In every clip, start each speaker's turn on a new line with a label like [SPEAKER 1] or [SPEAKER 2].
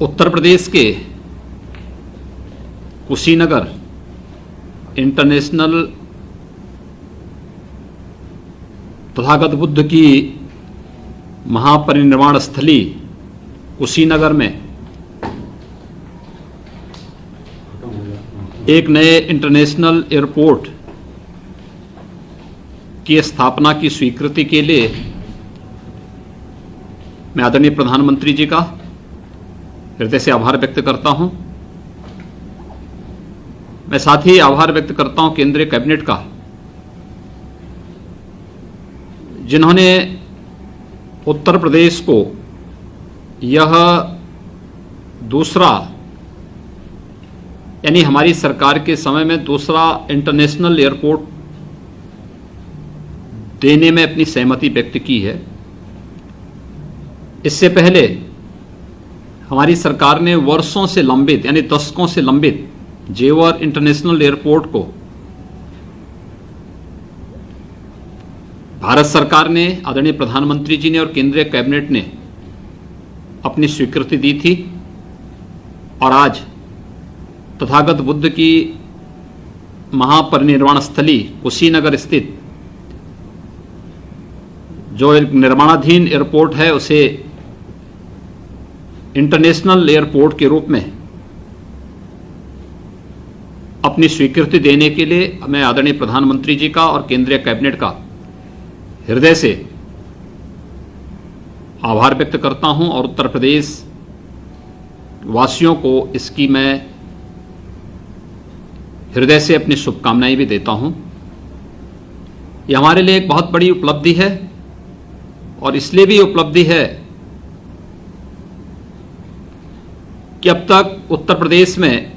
[SPEAKER 1] उत्तर प्रदेश के कुशीनगर इंटरनेशनल तथागत बुद्ध की महापरिनिर्वाण स्थली कुशीनगर में एक नए इंटरनेशनल एयरपोर्ट की स्थापना की स्वीकृति के लिए मैं आदरणीय प्रधानमंत्री जी का हृदय से आभार व्यक्त करता हूं। मैं साथ ही आभार व्यक्त करता हूं केंद्रीय कैबिनेट का, जिन्होंने उत्तर प्रदेश को यह दूसरा, यानी हमारी सरकार के समय में दूसरा इंटरनेशनल एयरपोर्ट देने में अपनी सहमति व्यक्त की है। इससे पहले हमारी सरकार ने वर्षों से लंबित, यानी दशकों से लंबित जेवर इंटरनेशनल एयरपोर्ट को भारत सरकार ने, आदरणीय प्रधानमंत्री जी ने और केंद्रीय कैबिनेट ने अपनी स्वीकृति दी थी। और आज तथागत बुद्ध की महापरिनिर्वाण स्थली कुशीनगर स्थित जो एक निर्माणाधीन एयरपोर्ट है, उसे इंटरनेशनल एयरपोर्ट के रूप में अपनी स्वीकृति देने के लिए मैं आदरणीय प्रधानमंत्री जी का और केंद्रीय कैबिनेट का हृदय से आभार व्यक्त करता हूं और उत्तर प्रदेश वासियों को इसकी मैं हृदय से अपनी शुभकामनाएं भी देता हूं। यह हमारे लिए एक बहुत बड़ी उपलब्धि है और इसलिए भी उपलब्धि है कि अब तक उत्तर प्रदेश में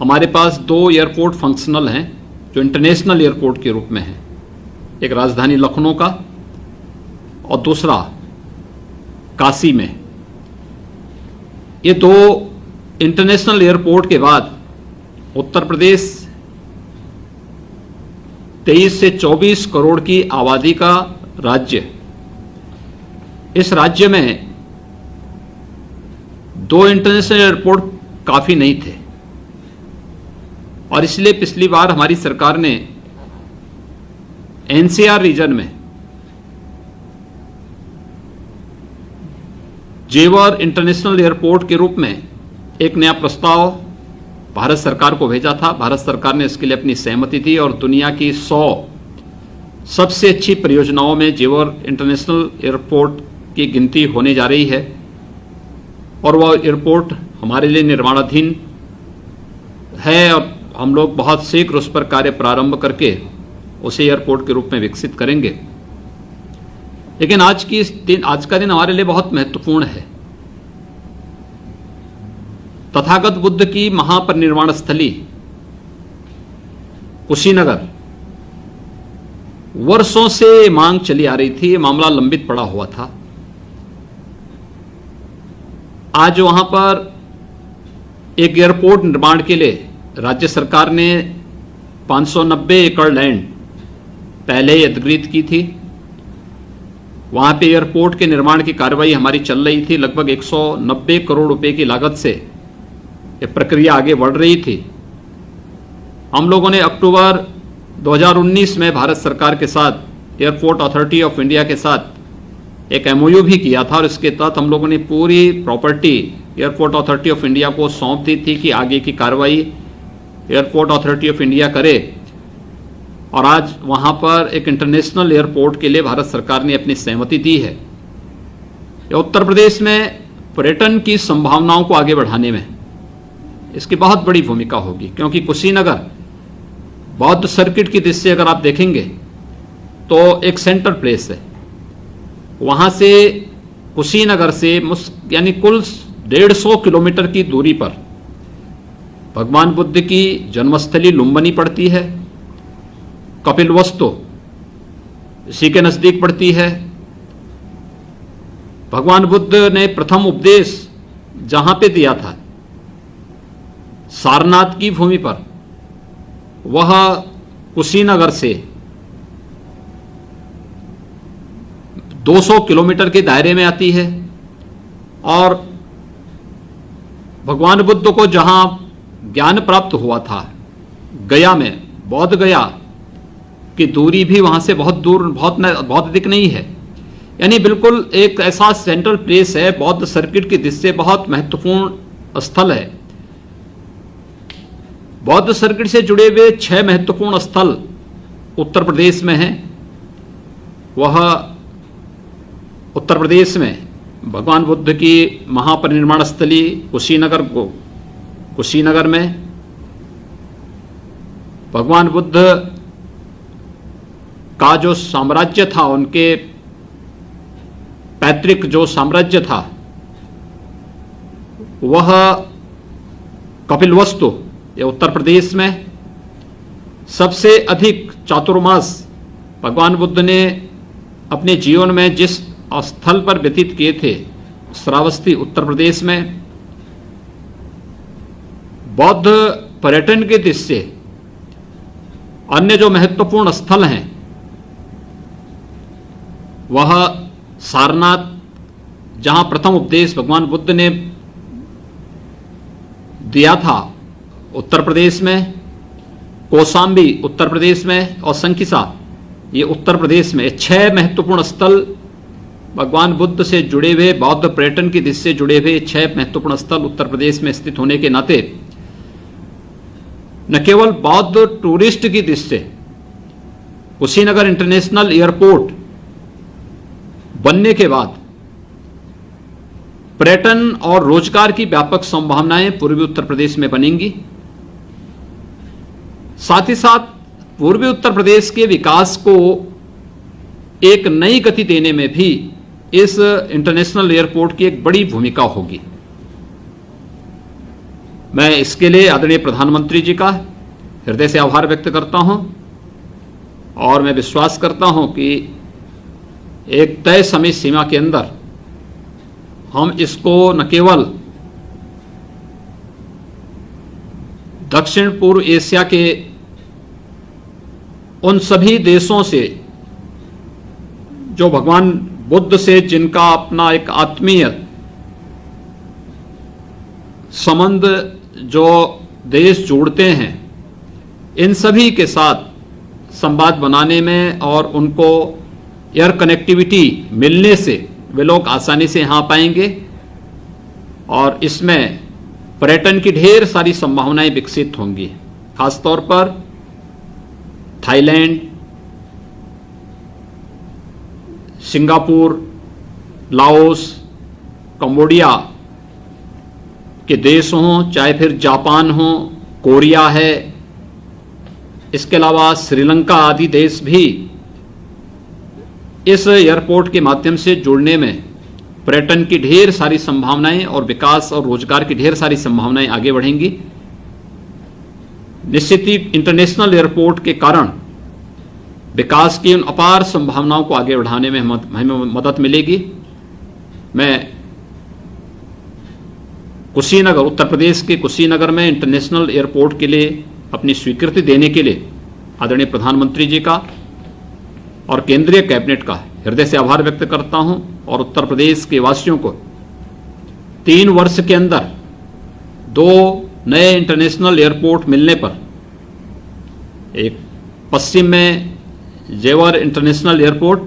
[SPEAKER 1] हमारे पास दो एयरपोर्ट फंक्शनल हैं जो इंटरनेशनल एयरपोर्ट के रूप में हैं, एक राजधानी लखनऊ का और दूसरा काशी में। ये दो इंटरनेशनल एयरपोर्ट के बाद उत्तर प्रदेश 23 से 24 करोड़ की आबादी का राज्य, इस राज्य में दो इंटरनेशनल एयरपोर्ट काफी नहीं थे और इसलिए पिछली बार हमारी सरकार ने एनसीआर रीजन में जेवर इंटरनेशनल एयरपोर्ट के रूप में एक नया प्रस्ताव भारत सरकार को भेजा था। भारत सरकार ने इसके लिए अपनी सहमति दी और दुनिया की 100 सबसे अच्छी परियोजनाओं में जेवर इंटरनेशनल एयरपोर्ट की गिनती होने जा रही है और वह एयरपोर्ट हमारे लिए निर्माणाधीन है और हम लोग बहुत शीघ्र उस पर कार्य प्रारंभ करके उसे एयरपोर्ट के रूप में विकसित करेंगे। लेकिन आज का दिन हमारे लिए बहुत महत्वपूर्ण है। तथागत बुद्ध की महापरिनिर्वाण स्थली कुशीनगर वर्षों से मांग चली आ रही थी, मामला लंबित पड़ा हुआ था। आज वहां पर एक एयरपोर्ट निर्माण के लिए राज्य सरकार ने 590 एकड़ लैंड पहले ही अधिग्रहित की थी। वहां पे एयरपोर्ट के निर्माण की कार्रवाई हमारी चल रही थी। लगभग 190 करोड़ रुपए की लागत से यह प्रक्रिया आगे बढ़ रही थी। हम लोगों ने अक्टूबर 2019 में भारत सरकार के साथ एयरपोर्ट अथॉरिटी ऑफ इंडिया के साथ एक एमओयू भी किया था और इसके तहत हम लोगों ने पूरी property airport authority of India को सौंप दी थी कि आगे की कार्रवाई एयरपोर्ट अथॉरिटी ऑफ इंडिया करे। और आज वहां पर एक इंटरनेशनल एयरपोर्ट के लिए भारत सरकार ने अपनी सहमति दी है। उत्तर प्रदेश में पर्यटन की संभावनाओं को आगे बढ़ाने में इसकी बहुत बड़ी भूमिका होगी, क्योंकि कुशीनगर बौद्ध सर्किट की दृष्टि से अगर आप देखेंगे तो एक सेंटर प्लेस है। वहां से कुशीनगर से यानी कुल 150 किलोमीटर की दूरी पर भगवान बुद्ध की जन्मस्थली लुम्बिनी पड़ती है, कपिलवस्तु इसी के नजदीक पड़ती है। भगवान बुद्ध ने प्रथम उपदेश जहां पे दिया था सारनाथ की भूमि पर, वह कुशीनगर से 200 किलोमीटर के दायरे में आती है और भगवान बुद्ध को जहां ज्ञान प्राप्त हुआ था, गया में, बौद्ध गया की दूरी भी वहां से बहुत दूर, बहुत अधिक नहीं है। यानी बिल्कुल एक ऐसा सेंट्रल प्लेस है, बौद्ध सर्किट की दृष्टि से बहुत महत्वपूर्ण स्थल है। बौद्ध सर्किट से जुड़े हुए 6 महत्वपूर्ण स्थल उत्तर प्रदेश में हैं। वह उत्तर प्रदेश में भगवान बुद्ध की महापरिनिर्वाण स्थली कुशीनगर में भगवान बुद्ध का जो साम्राज्य था, उनके पैतृक जो साम्राज्य था, वह कपिलवस्तु, ये उत्तर प्रदेश में सबसे अधिक चातुर्मास भगवान बुद्ध ने अपने जीवन में जिस स्थल पर व्यतीत किए थे, श्रावस्ती उत्तर प्रदेश में, बौद्ध पर्यटन के दृष्टि से अन्य जो महत्वपूर्ण स्थल हैं वह सारनाथ, जहां प्रथम उपदेश भगवान बुद्ध ने दिया था, उत्तर प्रदेश में, कौशाम्बी उत्तर प्रदेश में, और संकिसा ये उत्तर प्रदेश में। 6 महत्वपूर्ण स्थल भगवान बुद्ध से जुड़े हुए, बौद्ध पर्यटन की दृष्टि से जुड़े हुए 6 महत्वपूर्ण स्थल उत्तर प्रदेश में स्थित होने के नाते न केवल बौद्ध टूरिस्ट की दृष्टि से कुशीनगर इंटरनेशनल एयरपोर्ट बनने के बाद पर्यटन और रोजगार की व्यापक संभावनाएं पूर्वी उत्तर प्रदेश में बनेंगी। साथ ही साथ पूर्वी उत्तर प्रदेश के विकास को एक नई गति देने में भी इस इंटरनेशनल एयरपोर्ट की एक बड़ी भूमिका होगी। मैं इसके लिए आदरणीय प्रधानमंत्री जी का हृदय से आभार व्यक्त करता हूं और मैं विश्वास करता हूं कि एक तय समय सीमा के अंदर हम इसको न केवल दक्षिण पूर्व एशिया के उन सभी देशों से जो भगवान बुद्ध से जिनका अपना एक आत्मीय संबंध जो देश जोड़ते हैं, इन सभी के साथ संवाद बनाने में और उनको एयर कनेक्टिविटी मिलने से वे लोग आसानी से यहाँ पाएंगे और इसमें पर्यटन की ढेर सारी संभावनाएं विकसित होंगी। खासतौर पर थाईलैंड, सिंगापुर, लाओस, कंबोडिया के देश हों, चाहे फिर जापान हो, कोरिया है, इसके अलावा श्रीलंका आदि देश भी इस एयरपोर्ट के माध्यम से जुड़ने में पर्यटन की ढेर सारी संभावनाएं और विकास और रोजगार की ढेर सारी संभावनाएं आगे बढ़ेंगी। निश्चित ही इंटरनेशनल एयरपोर्ट के कारण विकास की उन अपार संभावनाओं को आगे बढ़ाने में हमें मदद मिलेगी। मैं कुशीनगर, उत्तर प्रदेश के कुशीनगर में इंटरनेशनल एयरपोर्ट के लिए अपनी स्वीकृति देने के लिए आदरणीय प्रधानमंत्री जी का और केंद्रीय कैबिनेट का हृदय से आभार व्यक्त करता हूं और उत्तर प्रदेश के वासियों को 3 वर्ष के अंदर 2 नए इंटरनेशनल एयरपोर्ट मिलने पर, एक पश्चिम में जेवर इंटरनेशनल एयरपोर्ट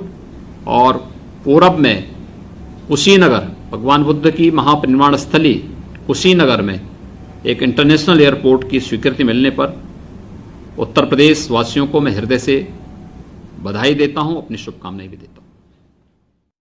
[SPEAKER 1] और पूरब में कुशीनगर, भगवान बुद्ध की महापरिनिर्वाण स्थली कुशीनगर में एक इंटरनेशनल एयरपोर्ट की स्वीकृति मिलने पर उत्तर प्रदेश वासियों को मैं हृदय से बधाई देता हूं, अपनी शुभकामनाएं भी देता हूं।